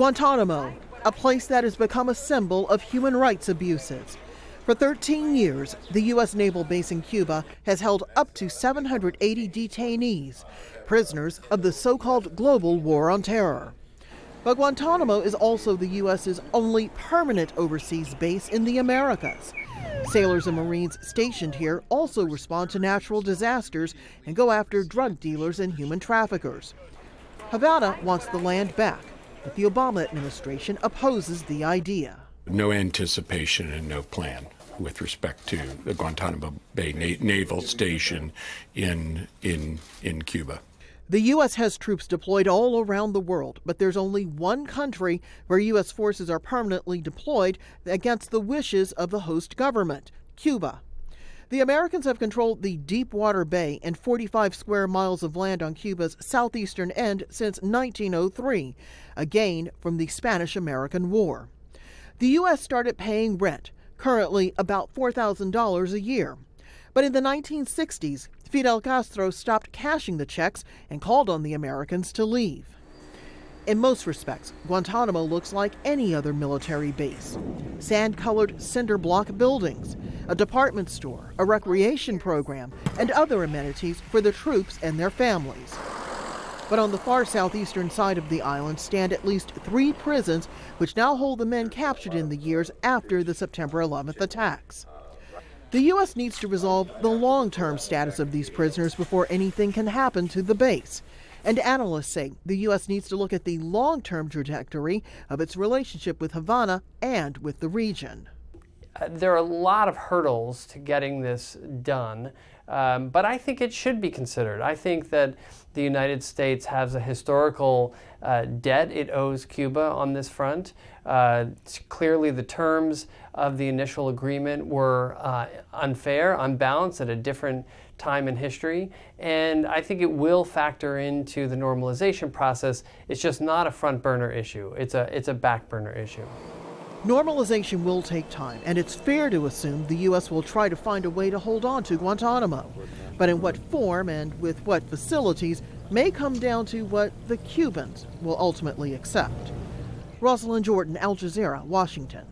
Guantanamo, a place that has become a symbol of human rights abuses. For 13 years, the U.S. naval base in Cuba has held up to 780 detainees, prisoners of the so-called global war on terror. But Guantanamo is also the U.S.'s only permanent overseas base in the Americas. Sailors and Marines stationed here also respond to natural disasters and go after drug dealers and human traffickers. Havana wants the land back, but the Obama administration opposes the idea. No anticipation and no plan with respect to the Guantanamo Bay Naval Station in Cuba. The U.S. has troops deployed all around the world, but there's only one country where U.S. forces are permanently deployed against the wishes of the host government, Cuba. The Americans have controlled the Deepwater Bay and 45 square miles of land on Cuba's southeastern end since 1903, a gain from the Spanish-American War. The U.S. started paying rent, currently about $4,000 a year. But in the 1960s, Fidel Castro stopped cashing the checks and called on the Americans to leave. In most respects, Guantanamo looks like any other military base. Sand-colored cinder block buildings, a department store, a recreation program, and other amenities for the troops and their families. But on the far southeastern side of the island stand at least 3 prisons which now hold the men captured in the years after the September 11th attacks. The U.S. needs to resolve the long-term status of these prisoners before anything can happen to the base. And analysts say the U.S. needs to look at the long-term trajectory of its relationship with Havana and with the region. There are a lot of hurdles to getting this done, but I think it should be considered. I think that the United States has a historical debt it owes Cuba on this front. Clearly, the terms of the initial agreement were unfair, unbalanced at a different time in history, and I think it will factor into the normalization process. It's just not a front burner issue. It's a back burner issue. Normalization will take time, and it's fair to assume the U.S. will try to find a way to hold on to Guantanamo. But in what form and with what facilities may come down to what the Cubans will ultimately accept. Rosalind Jordan, Al Jazeera, Washington.